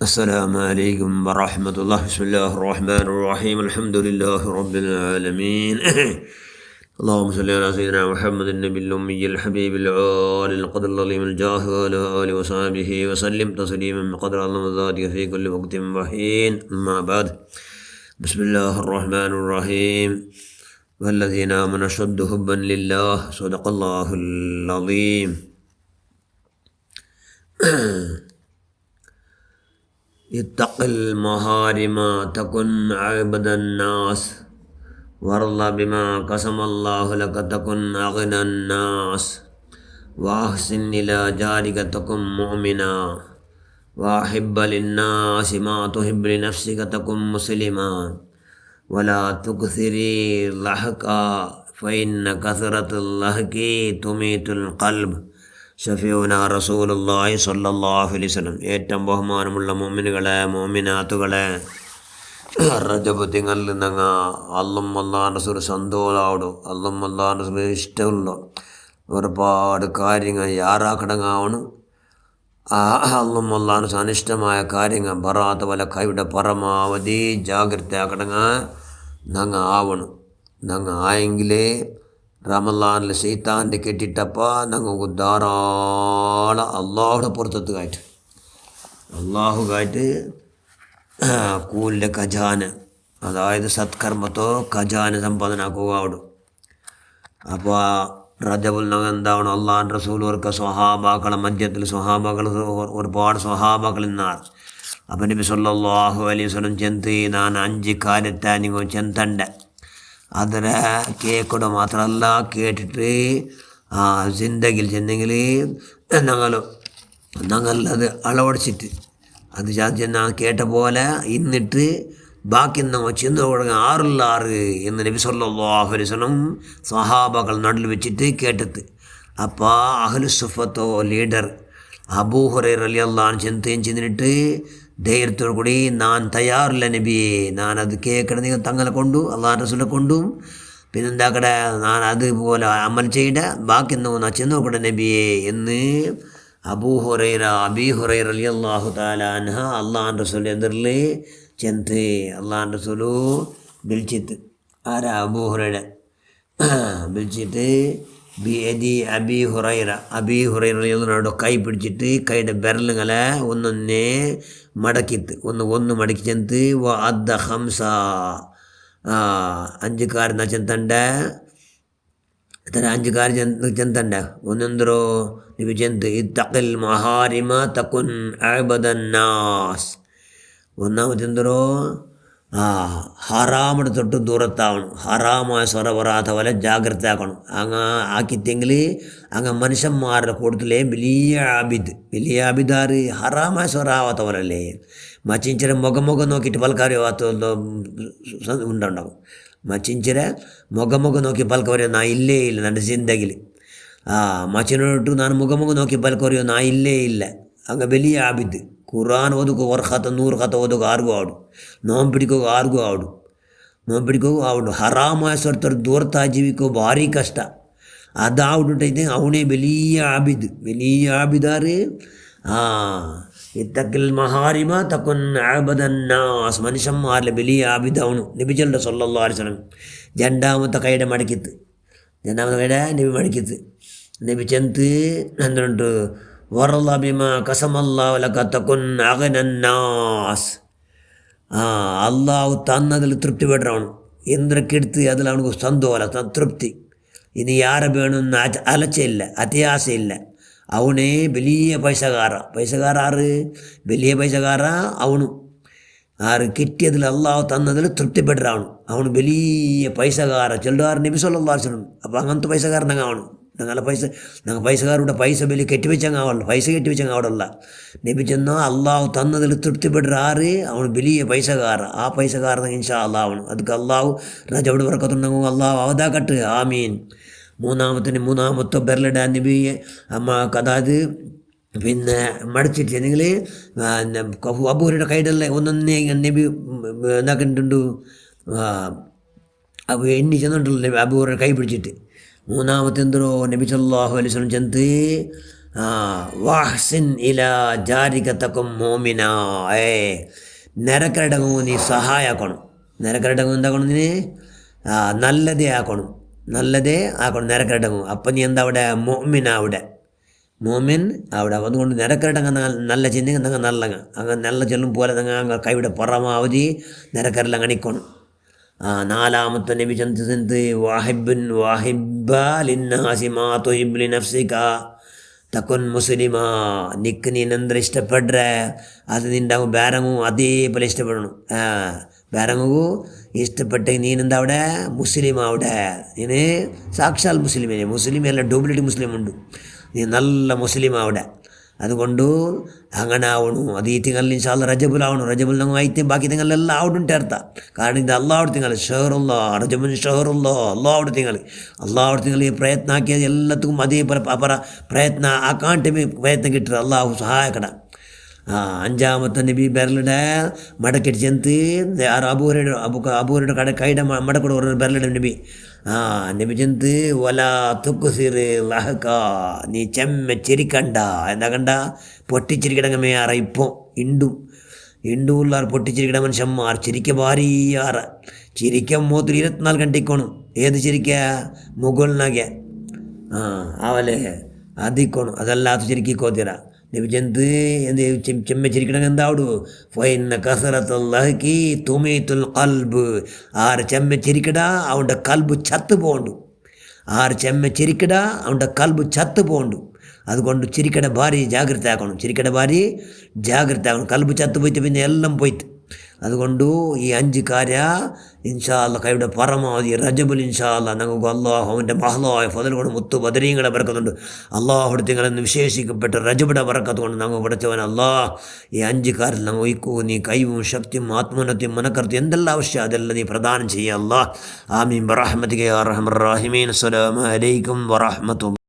السلام عليكم ورحمة الله. بسم الله الرحمن الرحيم. الحمد لله رب العالمين. اللهم صل على سيدنا محمد النبي الأمي الحبيب العالي القدر العظيم الجاه وعلى آله وصحبه وسلم تسليما بقدر الله ذاتك في كل وقت وحين. أما بعد، بسم الله الرحمن الرحيم. والذين آمنوا أشد حبا لله. صدق الله العظيم. اتق المحارم تكن عبد الناس وارض بما قسم الله لك تكن أغنى الناس وأحسن إلى جارك تكن مؤمنا وأحب للناس ما تحب لنفسك تكن مسلما ولا تكثري اللحك فإن كثرة اللحك تميت القلب. ഷഫീഉന റസൂലുള്ളാഹി സ്വല്ലല്ലാഹു അലൈഹി വസല്ലം. ഏറ്റവും ബഹുമാനമുള്ള മുഅ്മിനുകളെ മുഅ്മിനാത്തുകളെ, റജബ് തിങ്കളിൽ നിങ്ങൾ അല്ലും അല്ലാഹുവിൻ്റെ റസൂൽ സന്തോഷാവടു, അല്ലും അല്ലാഹുവിൻ്റെ റസൂൽ ഇഷ്ടമുള്ള ഒരുപാട് കാര്യങ്ങൾ യാറാക്കടങ്ങാവണം. അല്ലും അല്ലാഹുവിന് അനിഷ്ടമായ കാര്യങ്ങൾ ബറാത്ത് വല കൈയുടെ പരമാവധി ജാഗ്രത ആക്കടങ്ങ ഞങ്ങൾ ആവണം. ഞങ്ങൾ ആയെങ്കിലേ റമളാനിൽ ശൈത്താൻ്റെ കെട്ടിട്ടപ്പോൾ ഞങ്ങൾക്ക് ധാരാളം അള്ളാഹുടെ പുറത്തെത്തുകായിട്ട് കൂലിൻ്റെ ഖജാന, അതായത് സത്കർമ്മത്തോ ഖജാന സമ്പാദനാക്കുക അവിടെ. അപ്പോൾ റജബുൽ ഞങ്ങൾ എന്താവണം, അള്ളാഹുൻ്റെ റസൂലുകൾക്ക് സ്വഹാബാക്കളെ മധ്യത്തിൽ ഒരുപാട് സ്വഹാബാക്കൾ ഇന്നാണ്. അപ്പം നബി സല്ലല്ലാഹു അലൈഹി വസല്ലം ചെന്ത് ನಾನು 5 കാര്യത്തെ നിങ്ങൾ ചെന്തണ്ട. ಅದರ ಕೇಳ್ಕೊಡೋ ಮಾತ್ರ ಅಲ್ಲ, ಕೇಟಿಟ್ಟು ಜಿಂದಗಿಲ್ ಚೆಂದೆങ്കിൽ ഞങ്ങളത് അളവടിച്ചിട്ട് അത് ഞാൻ കേട്ട പോലെ ഇന്നിട്ട് ബാക്കി നമ്മൾ ചെന്ന് കൊടുക്കുക 6 എന്ന് നബി സല്ലല്ലാഹു അലൈഹി വസല്ലം സ്വഹാബകൾ നടുവിൽ വെച്ചിട്ട് കേട്ടത്. അപ്പോൾ അഹ്ലു സുഫത്തോ ലീഡർ അബൂ ഹുറൈറ റളിയല്ലാഹു അൻഹു ചെന്നിട്ട് ധൈര്യത്തോടു കൂടി ഞാൻ തയ്യാറില്ല നബിയെ, ഞാനത് കേൾക്കണ നിങ്ങൾ തങ്ങളെ കൊണ്ടു അള്ളാഹുവിൻ്റെ റസൂലിനെ കൊണ്ടും പിന്നെന്താക്കടെ ഞാൻ അതുപോലെ അമൽ ചെയ്യട്ടെ, ബാക്കി ഞാൻ ചെന്ന് നോക്കട്ടെ നബിയെ എന്ന് അബീ ഹുറൈറ റളിയല്ലാഹു തആല അൻഹു അള്ളാഹുവിൻ്റെ റസൂലിൻ്റെ എതിരിൽ ചെന്ന് അള്ളാഹുവിൻ്റെ റസൂൽ വിളിച്ചിട്ട് ആരാ അബൂ ഹുറൈറ വിളിച്ചിട്ട് അബീ ഹുറൈറയുടെ കൈ പിടിച്ചിട്ട് കൈയുടെ ബെരലുകളെ ഒന്നൊന്നേ മടക്കിത്ത് ഒന്ന് മടക്കി ചെന്ത് അദ്ദ ഹംസ 5 കാര്യം ചെന്തണ്ട. എത്ര 5 കാര്യം ചെന്തണ്ട ഒന്നെന്തോ നിവി ചെന്ത് ഇത്തഖിൽ മഹാരിമ തകുൻ അഅ്ബദന്നാസ്. ഒന്നാമത്തെ എന്തോ ഹറാമിന് തൊട്ട് ദൂരത്താവണം, ഹറാമായ സ്വറ വരാത്ത പോലെ ജാഗ്രത ആക്കണം. ആക്കിത്തെങ്കിൽ മനുഷ്യന്മാരുടെ കൂട്ടത്തിലെ വലിയ ആബിദാറ് ഹറാമായ സ്വറ ആവാത്ത പോലെ അല്ലേ. മച്ചിഞ്ചര മുഖം നോക്കിയിട്ട് പൽക്കാരി ഉണ്ടാവും. മച്ചിഞ്ചര മുഖം നോക്കി പൽക്കറിയോ നാ ഇല്ലേ ഇല്ല എൻ്റെ ചിന്തയിൽ. മച്ചിനോട്ട് ഞാൻ മുഖം നോക്കി പൽക്കറിയോ നാ ഇല്ലേ ഇല്ല. വലിയ ആബിദ്. ഖുർആൻ ಓದೋಕೆ 100 ಖತ ಓದೋಕೆ ಆರ್ಗೂ ಆಡು, ನೋವು ಬಿಡಿಕೋಕೆ ಆರ್ಗೂ ಆಡು. ಹರಾಮಾಯ ಸ್ವರ್ತರು ದೂರತಾ ಜೀವಿಕೋ ಭಾರಿ ಕಷ್ಟ. ಅದು ಆವಿಡುಂಟೈತೆ ಅವನೇ വലിയ ആബിദാറ്. ഇത്തഖിൽ മഹാരിമ തകുൻ അഅ്ബദന്നാസ്. മനുഷ്യന്മാരിലെ വലിയ ആബിദാവണു നബി സല്ലല്ലാഹു അലൈഹി വസല്ലം. രണ്ടാമത്തെ കൈയുടെ നബി മടക്കിത്ത് നബി ചെന്ത് എന്തുണ്ട് വറള ബിമാ ഖസമല്ലാഹു ലക തകുൻ അഗ്നന്നാസ്. അള്ളാഹു തന്നതിൽ തൃപ്തി പെടണം. എന്തൊക്കെടുത്ത് അതിൽ അവനക്ക് സന്തോഷം തൃപ്തി. ഇനി യാരെ വേണമെന്ന് അലച്ചയില്ല, അത്യാസയില്ല. അവനെ വലിയ പൈസകാരാറ് വലിയ പൈസകാര അവನು കിട്ടിയതിൽ അള്ളാഹു തന്നതിൽ തൃപ്തിപ്പെടണം. അവന് വലിയ പൈസകാര ചെല്ലുകാരൻ നബി സല്ലല്ലാഹു അലൈഹി വസല്ലം. അപ്പോൾ അങ്ങനത്തെ പൈസക്കാരനങ്ങ അവನು. ഞങ്ങൾ പൈസക്കാരുടെ പൈസ വലിയ കെട്ടിവെച്ചങ്ങാവല്ല, പൈസ കെട്ടിവെച്ചങ്ങാവടല്ല. നബി ചെന്നോ അള്ളാഹു തന്നതിൽ തൃപ്തിപ്പെടുறாரு അവന് വലിയ പൈസക്കാര. ആ പൈസക്കാരൻ ഇൻഷാ അള്ളാഹ് അവನು. അതുക്ക് അള്ളാഹു റജബിയുടെ ബർക്കത്തുണ്ടെങ്കിൽ അള്ളാഹു അവതാക്കട്ട്, ആമീൻ. മൂന്നാമത്തെ ബെർലിടാൻ നബി അതായത് പിന്നെ മടിച്ചിട്ടെങ്കിൽ അബൂഹുറയുടെ കൈയിടല്ലേ ഒന്നൊന്നേ നബി എന്താക്കിയിട്ടുണ്ട്, എണ്ണി ചെന്നിട്ടുള്ള അബൂഹുറ കൈ പിടിച്ചിട്ട്. മൂന്നാമത്തെ എന്തോ നബി സല്ലല്ലാഹു അലൈഹി വസല്ലം ചെന്ന് വാഹ്സിൻ ഇലാ ജാരികത്തക്കും മോമിന. ನೆರೆಕರಡಗು ನೀ ಸಹಾಯ ಹಾಕೋಣ. ನೆರೆಕರಡಗು എന്താക്കണം നീ നല്ലതേ ആക്കണം, നല്ലതേ ആക്കണം ನೆರೆಕರಡಗು. അപ്പം നീ എന്താ അവിടെ മോമിന, അവിടെ മോമിൻ അവിടെ. അതുകൊണ്ട് നിരക്കരടങ്ങ നല്ല ചിന്തങ്ങ തങ്ങ നല്ലങ്ങ അങ്ങ് നല്ല ചെല്ലും പോലെ തങ്ങ അങ്ങ് കൈയുടെ പരമാവധി നിരക്കരല കണിക്കണം. നാലാമത്തെ നബി ചന്ത് വാഹിബുൻ വാഹിബിന്നാസി മാ തുഹിബ്ബു നഫ്സിക തക്കുൻ മുസ്ലിമാ. നിക്ക് നീനെന്ത്ര ഇഷ്ടപ്പെടുற അത് നിൻ്റെ ಬೇರೆಗೂ അതേപോലെ ഇഷ്ടപ്പെടണം. ಬೇರೆಗೂ ഇഷ്ടപ്പെട്ട നീനെന്താ അവിടെ മുസ്ലിം, അവിടെ നീന് സാക്ഷാൽ മുസ്ലിമേ. മുസ്ലിം അല്ല, ഡ്യൂപ്ലിക്കേറ്റ് മുസ്ലിം ഉണ്ട്. നീ നല്ല മുസ്ലിം അവിടെ. അതുകൊണ്ട് അങ്ങനെ ആവണു. അത് ഈ തിങ്ങളിൽ ഇൻഷാ അല്ലാഹ് റജബിലാവണം. റജബിൽ നമ്മൾ ആയിട്ട് ബാക്കി തിങ്ങളെല്ലാം അവിടെ അർത്ഥ. കാരണം ഇത് അള്ളാഹുടെ തിങ്ങൾ, ഷഹറുല്ലാ റജബിൻ ഷഹറുല്ലാ, അള്ളാഹുടെ തിങ്ങൾ. അള്ളാഹുടെ തിങ്ങൾ ഈ പ്രയത്നം ആക്കിയത് എല്ലാത്തും അതേപോലെ പ്രയത്നം ആക്കാണ്ട് പ്രയത്നം കിട്ടുക. അള്ളാഹു സഹായിക്കട. അഞ്ചാമത്തെ നബി ബെരലിടെ മടക്കിട്ട് ചെന്ന് അബൂരുടെ കൈയുടെ മടക്കൂടെ ഒരു ബെരലിടെ നബി നബി ചെന്ന് വല തുക്കുസിർ ലഹക്ക, നീ ചെമ്മ ചിരിക്കണ്ട. എന്താ കണ്ട പൊട്ടിച്ചിരിക്കടങ്ങമേ ആറ. ഇപ്പോൾ ഉള്ളാർ പൊട്ടിച്ചിരിക്കട മനുഷ്യന്മാർ ചിരിക്ക ഭാരിയാറ. ചിരിക്കാൻ മൂത്തിൽ 24 ಗಂಟೆക്കോണം. ഏത് ചിരിക്ക മുകളിനാಗೆ ആവല്ലേ അതിക്കോണം. അതല്ലാത്ത ചിരിക്കോത്തിര നബി ചെന്ത് എന്ത് ചെമ്മ ചിരിക്കണമെങ്കിൽ എന്താവിടു ഫൈന കസറത്തുള്ളഹി തുമീത്തുൽ ഖൽബ്. ആറ് ചെമ്മ ചിരിക്കടാ അവൻ്റെ കൽബ് ചത്ത് പോകണ്ടു. ആറ് ചെമ്മ ചിരിക്കടാ അവൻ്റെ കൽബ് ചത്ത് പോകണ്ടു. അതുകൊണ്ട് ചിരിക്കട ഭാരി ജാഗ്രത ആക്കണം. ചിരിക്കട ഭാരി ജാഗ്രത ആക്കണം. കൽബ് ചത്ത് പോയിട്ട് പിന്നെ എല്ലാം പോയിട്ട്. അതുകൊണ്ട് ഈ 5 കാര്യ ഇൻഷാ അല്ലാഹ് കൈയുടെ പരമാവധി റജബുൽ ഇൻഷാ അല്ലാഹ് ഞങ്ങൾക്ക് അള്ളാഹു അവൻ്റെ മഹലായ ഫദൽ കൊണ്ട് മുത്തു ബദരീങ്ങളെ ബറക്കത്തുണ്ട്. അള്ളാഹുടെ തിങ്ങളെന്ന് വിശേഷിക്കപ്പെട്ട റജബിയുടെ ബറക്കത്ത് കൊണ്ട് ഞങ്ങൾ പഠിച്ചവൻ അള്ളാഹ് ഈ 5 കാര്യത്തിൽ ഞങ്ങൾ ഒയ്ക്കൂ. നീ കൈവും ശക്തിയും ആത്മോന്നത്യം മനക്കർത്തി എന്തെല്ലാം ആവശ്യം അതെല്ലാം നീ പ്രദാനം ചെയ്യുക അല്ലാഹ്. ആമീൻ ബറഹ്മതിക യാ അർഹമർ റഹീമീൻ. അസ്സലാമു അലൈക്കും വറഹ്മത്തുള്ളാഹി.